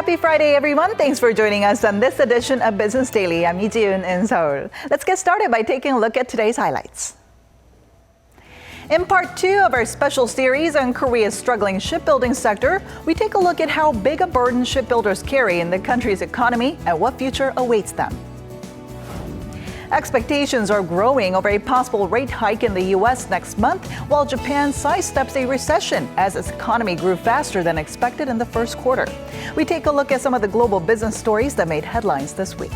Happy Friday, everyone. Thanks for joining us on this edition of Business Daily. I'm Lee Ji-eun in Seoul. Let's get started by taking a look at today's highlights. In part 2 of our special series on Korea's struggling shipbuilding sector, we take a look at how big a burden shipbuilders carry in the country's economy and what future awaits them. Expectations are growing over a possible rate hike in the U.S. next month, while Japan sidesteps a recession as its economy grew faster than expected in the first quarter. We take a look at some of the global business stories that made headlines this week.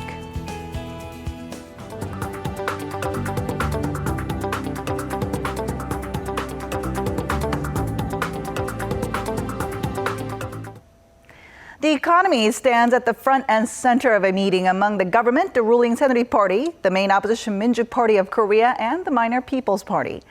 The economy stands at the front and center of a meeting among the government, the ruling Saenuri Party, the main opposition Minju Party of Korea, and the minor People's Party.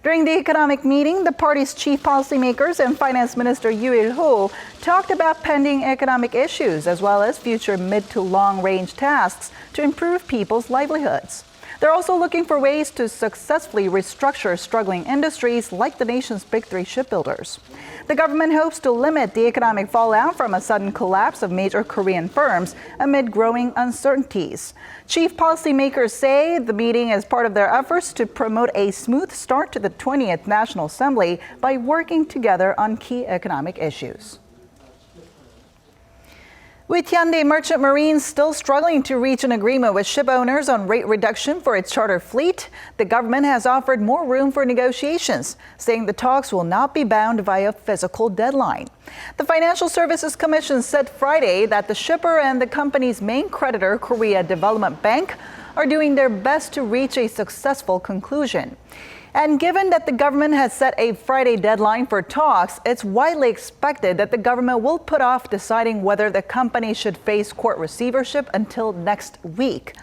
During the economic meeting, the party's chief policymakers and Finance Minister Yoo talked about pending economic issues as well as future mid to long-range tasks to improve people's livelihoods. They're also looking for ways to successfully restructure struggling industries like the nation's big three shipbuilders. The government hopes to limit the economic fallout from a sudden collapse of major Korean firms amid growing uncertainties. Chief policymakers say the meeting is part of their efforts to promote a smooth start to the 20th National Assembly by working together on key economic issues. With Hyundai Merchant Marine still struggling to reach an agreement with ship owners on rate reduction for its charter fleet, the government has offered more room for negotiations, saying the talks will not be bound by a physical deadline. The Financial Services Commission said Friday that the shipper and the company's main creditor, Korea Development Bank, are doing their best to reach a successful conclusion. And given that the government has set a Friday deadline for talks, it's widely expected that the government will put off deciding whether the company should face court receivership until next week.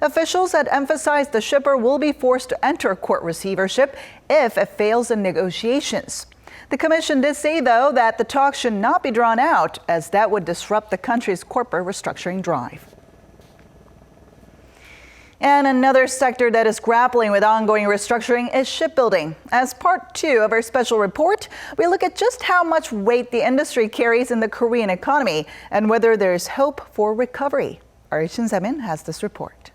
Officials had emphasized the shipper will be forced to enter court receivership if it fails in negotiations. The commission did say, though, that the talks should not be drawn out, as that would disrupt the country's corporate restructuring drive. And another sector that is grappling with ongoing restructuring is shipbuilding. As part 2 of our special report, we look at just how much weight the industry carries in the Korean economy and whether there's hope for recovery. Our Shin Se-min has this report.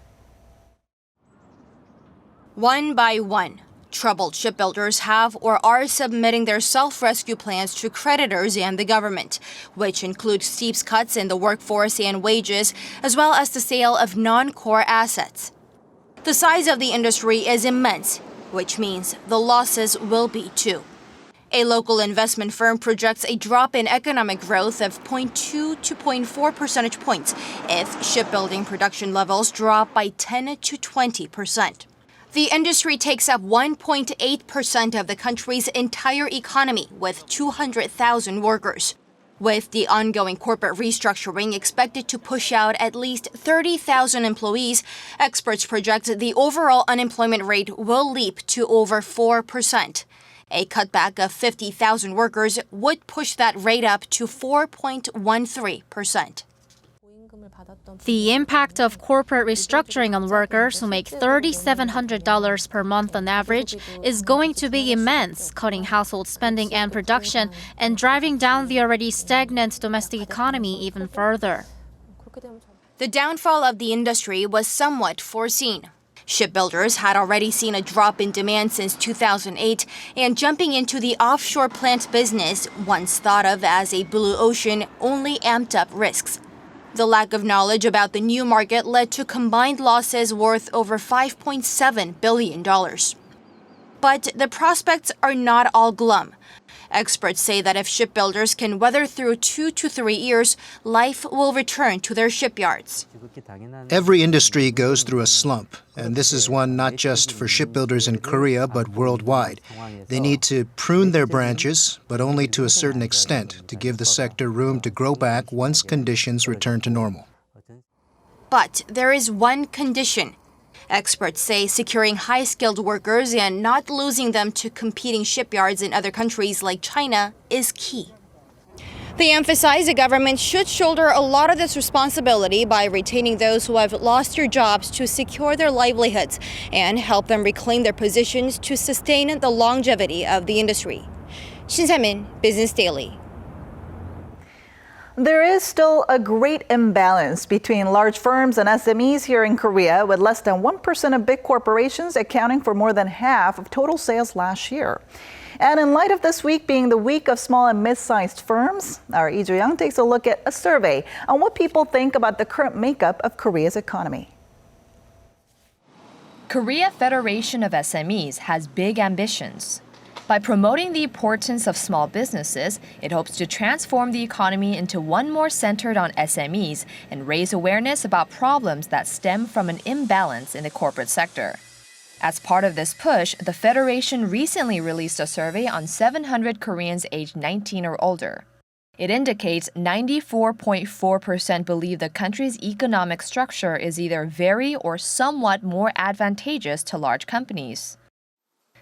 One by one, troubled shipbuilders have or are submitting their self-rescue plans to creditors and the government, which include steep cuts in the workforce and wages, as well as the sale of non-core assets. The size of the industry is immense, which means the losses will be too. A local investment firm projects a drop in economic growth of 0.2 to 0.4 percentage points if shipbuilding production levels drop by 10 to 20%. The industry takes up 1.8% of the country's entire economy with 200,000 workers. With the ongoing corporate restructuring expected to push out at least 30,000 employees, experts project the overall unemployment rate will leap to over 4%. A cutback of 50,000 workers would push that rate up to 4.13%. The impact of corporate restructuring on workers who make $3,700 per month on average is going to be immense, cutting household spending and production and driving down the already stagnant domestic economy even further. The downfall of the industry was somewhat foreseen. Shipbuilders had already seen a drop in demand since 2008, and jumping into the offshore plant business, once thought of as a blue ocean, only amped up risks. The lack of knowledge about the new market led to combined losses worth over $5.7 billion. But the prospects are not all glum. Experts say that if shipbuilders can weather through 2 to 3 years, life will return to their shipyards. Every industry goes through a slump, and this is one not just for shipbuilders in Korea, but worldwide. They need to prune their branches, but only to a certain extent, to give the sector room to grow back once conditions return to normal. But there is one condition. Experts say securing high-skilled workers and not losing them to competing shipyards in other countries like China is key. They emphasize the government should shoulder a lot of this responsibility by retaining those who have lost their jobs to secure their livelihoods and help them reclaim their positions to sustain the longevity of the industry. Shin Se-min, Business Daily. There is still a great imbalance between large firms and SMEs here in Korea, with less than 1% of big corporations accounting for more than half of total sales last year. And in light of this week being the week of small and mid-sized firms, our Lee Joo-young takes a look at a survey on what people think about the current makeup of Korea's economy. Korea Federation of SMEs has big ambitions. By promoting the importance of small businesses, it hopes to transform the economy into one more centered on SMEs and raise awareness about problems that stem from an imbalance in the corporate sector. As part of this push, the Federation recently released a survey on 700 Koreans aged 19 or older. It indicates 94.4% believe the country's economic structure is either very or somewhat more advantageous to large companies.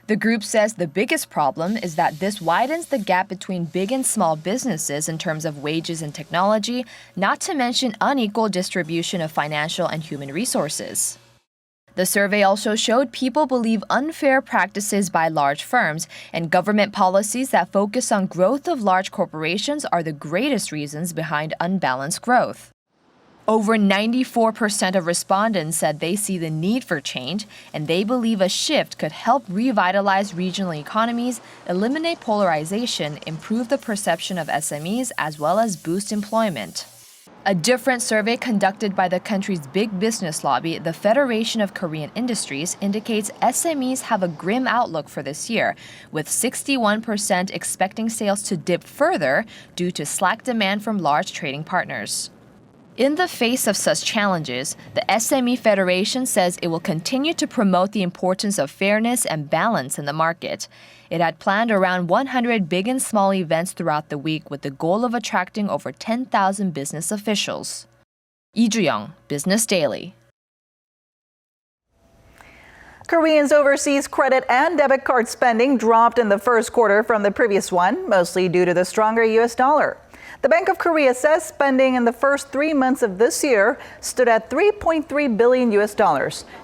The group says the biggest problem is that this widens the gap between big and small businesses in terms of wages and technology, not to mention unequal distribution of financial and human resources. The survey also showed people believe unfair practices by large firms and government policies that focus on growth of large corporations are the greatest reasons behind unbalanced growth. Over 94% of respondents said they see the need for change, and they believe a shift could help revitalize regional economies, eliminate polarization, improve the perception of SMEs, as well as boost employment. A different survey conducted by the country's big business lobby, the Federation of Korean Industries, indicates SMEs have a grim outlook for this year, with 61% expecting sales to dip further due to slack demand from large trading partners. In the face of such challenges, the SME Federation says it will continue to promote the importance of fairness and balance in the market. It had planned around 100 big and small events throughout the week with the goal of attracting over 10,000 business officials. Lee Joo-young, Business Daily. Koreans' overseas credit and debit card spending dropped in the first quarter from the previous one, mostly due to the stronger U.S. dollar. The Bank of Korea says spending in the first 3 months of this year stood at $3.3 billion,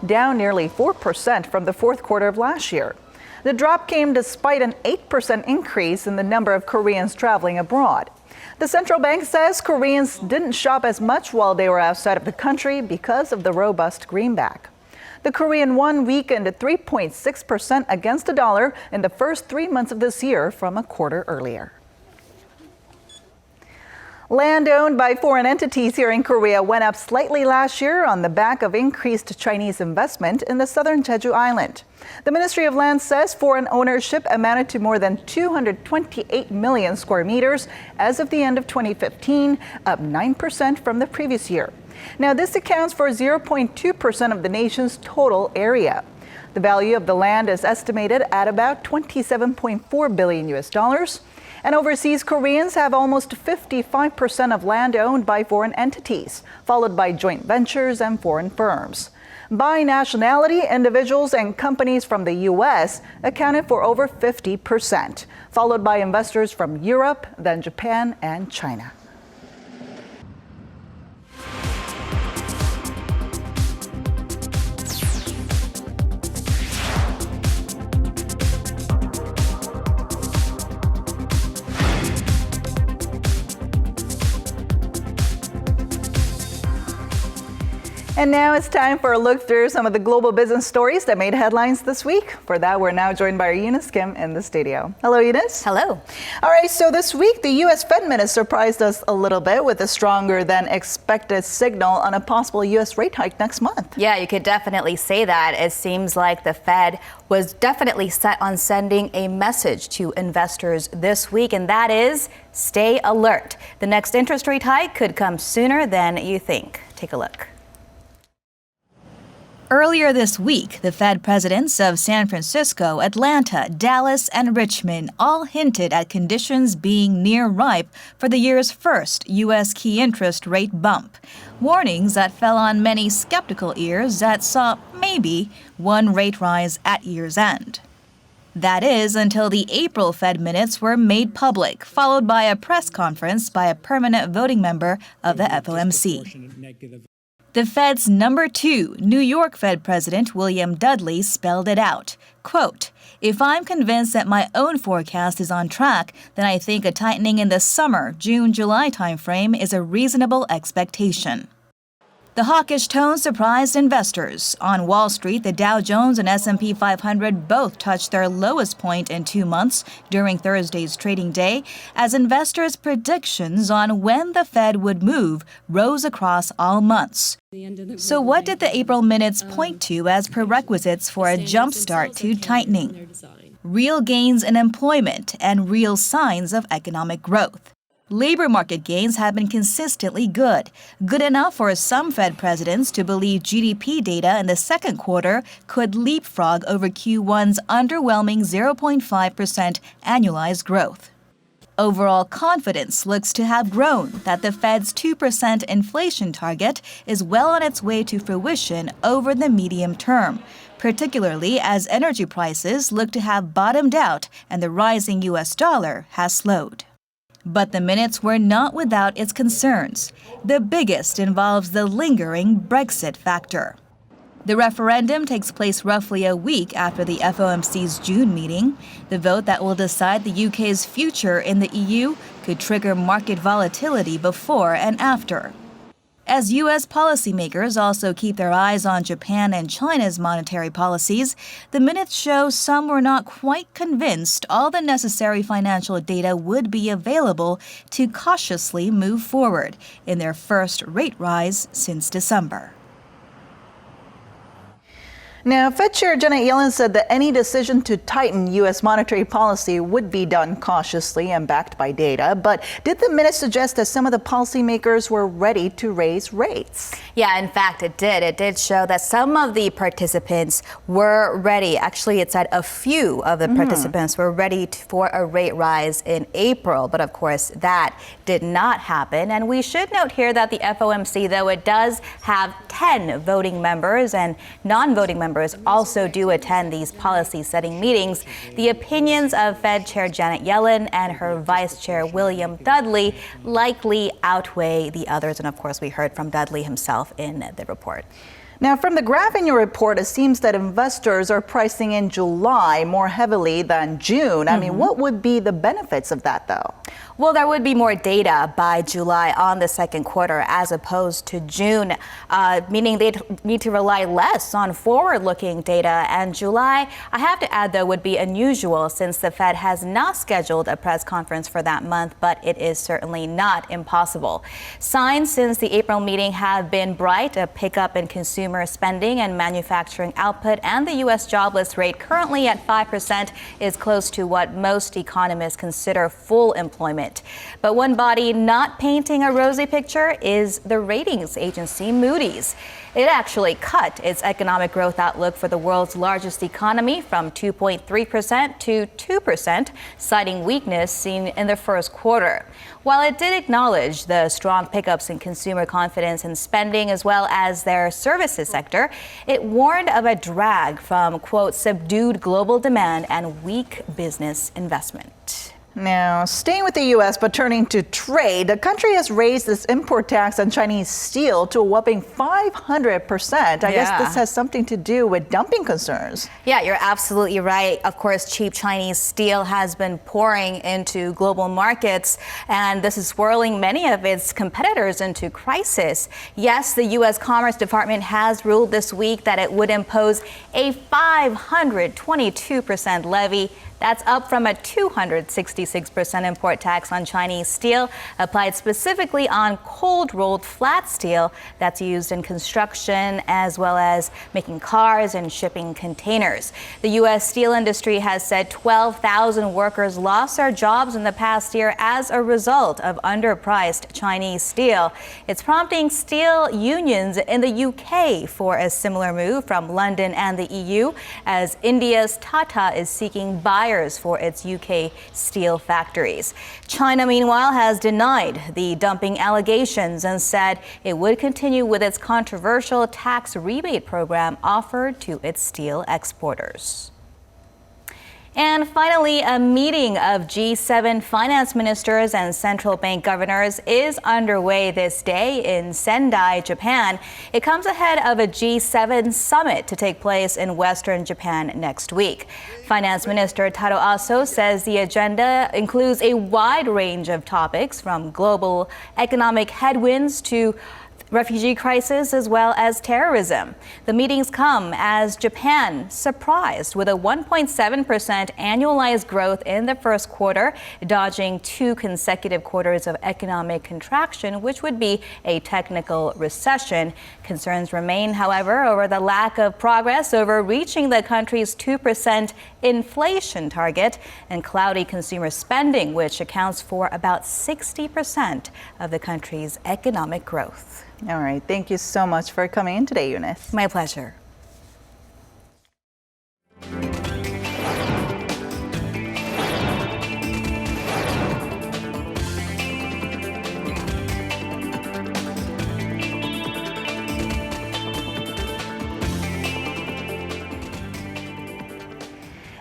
down nearly 4% from the fourth quarter of last year. The drop came despite an 8% increase in the number of Koreans traveling abroad. The central bank says Koreans didn't shop as much while they were outside of the country because of the robust greenback. The Korean won weakened 3.6% against the dollar in the first 3 months of this year from a quarter earlier. Land owned by foreign entities here in Korea went up slightly last year on the back of increased Chinese investment in the southern Jeju Island. The Ministry of Land says foreign ownership amounted to more than 228 million square meters as of the end of 2015, up 9% from the previous year. Now, this accounts for 0.2% of the nation's total area. The value of the land is estimated at about $27.4 billion. And overseas Koreans have almost 55% of land owned by foreign entities, followed by joint ventures and foreign firms. By nationality, individuals and companies from the U.S. accounted for over 50%, followed by investors from Europe, then Japan and China. And now it's time for a look through some of the global business stories that made headlines this week. For that, we're now joined by Eunice Kim in the studio. Hello, Eunice. Hello. All right, so this week, the U.S. Fed minutes surprised us a little bit with a stronger than expected signal on a possible U.S. rate hike next month. Yeah, you could definitely say that. It seems like the Fed was definitely set on sending a message to investors this week, and that is stay alert. The next interest rate hike could come sooner than you think. Take a look. Earlier this week, the Fed presidents of San Francisco, Atlanta, Dallas, and Richmond all hinted at conditions being near ripe for the year's first U.S. key interest rate bump. Warnings that fell on many skeptical ears that saw maybe one rate rise at year's end. That is until the April Fed minutes were made public, followed by a press conference by a permanent voting member of the FOMC. The Fed's number 2, New York Fed President William Dudley spelled it out. Quote, "If I'm convinced that my own forecast is on track, then I think a tightening in the summer, June-July timeframe is a reasonable expectation." The hawkish tone surprised investors. On Wall Street, the Dow Jones and S&P 500 both touched their lowest point in 2 months during Thursday's trading day, as investors' predictions on when the Fed would move rose across all months. So what did the April minutes point to as prerequisites for a jumpstart to tightening? Real gains in employment and real signs of economic growth. Labor market gains have been consistently good enough for some Fed presidents to believe GDP data in the second quarter could leapfrog over Q1's underwhelming 0.5% annualized growth. Overall confidence looks to have grown that the Fed's 2% inflation target is well on its way to fruition over the medium term, particularly as energy prices look to have bottomed out and the rising U.S. dollar has slowed. But the minutes were not without its concerns. The biggest involves the lingering Brexit factor. The referendum takes place roughly a week after the FOMC's June meeting. The vote that will decide the UK's future in the EU could trigger market volatility before and after. As U.S. policymakers also keep their eyes on Japan and China's monetary policies, the minutes show some were not quite convinced all the necessary financial data would be available to cautiously move forward in their first rate rise since December. Now, Fed Chair Janet Yellen said that any decision to tighten U.S. monetary policy would be done cautiously and backed by data. But did the minutes suggest that some of the policymakers were ready to raise rates? Yeah, in fact, it did. It did show that some of the participants were ready. Actually, it said a few of the participants were ready for a rate rise in April. But of course, that did not happen. And we should note here that the FOMC, though it does have 10 voting members and non-voting members also do attend these policy-setting meetings, the opinions of Fed Chair Janet Yellen and her Vice Chair William Dudley likely outweigh the others. And of course, we heard from Dudley himself in the report. Now, from the graph in your report, it seems that investors are pricing in July more heavily than June. I mean, what would be the benefits of that, though? Well, there would be more data by July on the second quarter as opposed to June, meaning they'd need to rely less on forward-looking data. And July, I have to add, though, would be unusual since the Fed has not scheduled a press conference for that month, but it is certainly not impossible. Signs since the April meeting have been bright, a pickup in consumer spending and manufacturing output, and the U.S. jobless rate currently at 5% is close to what most economists consider full employment. But one body not painting a rosy picture is the ratings agency Moodys. It actually cut its economic growth outlook for the world's largest economy from 2.3% to 2%, citing weakness seen in the first quarter. While it did acknowledge the strong pickups in consumer confidence and spending as well as their services sector, it warned of a drag from, quote, subdued global demand and weak business investment. Now, staying with the U.S. but turning to trade, the country has raised its import tax on Chinese steel to a whopping 500%. I guess this has something to do with dumping concerns. Yeah, you're absolutely right. Of course, cheap Chinese steel has been pouring into global markets, and this is swirling many of its competitors into crisis. Yes, the U.S. Commerce Department has ruled this week that it would impose a 522% levy. That's up from a 266% import tax on Chinese steel applied specifically on cold-rolled flat steel that's used in construction as well as making cars and shipping containers. The U.S. steel industry has said 12,000 workers lost their jobs in the past year as a result of underpriced Chinese steel. It's prompting steel unions in the UK for a similar move from London and the EU, as India's Tata is seeking buyers for its UK steel factories. China, meanwhile, has denied the dumping allegations and said it would continue with its controversial tax rebate program offered to its steel exporters. And finally, a meeting of G7 finance ministers and central bank governors is underway this day in Sendai, Japan. It comes ahead of a G7 summit to take place in Western Japan next week. Finance Minister Taro Aso says the agenda includes a wide range of topics from global economic headwinds to refugee crisis as well as terrorism. The meetings come as Japan surprised with a 1.7% annualized growth in the first quarter, dodging 2 consecutive quarters of economic contraction, which would be a technical recession. Concerns remain, however, over the lack of progress over reaching the country's 2% inflation target and cloudy consumer spending, which accounts for about 60% of the country's economic growth. All right. Thank you so much for coming in today, Eunice. My pleasure.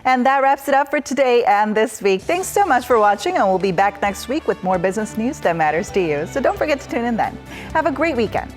And that wraps it up for today and this week. Thanks so much for watching, and we'll be back next week with more business news that matters to you. So don't forget to tune in then. Have a great weekend.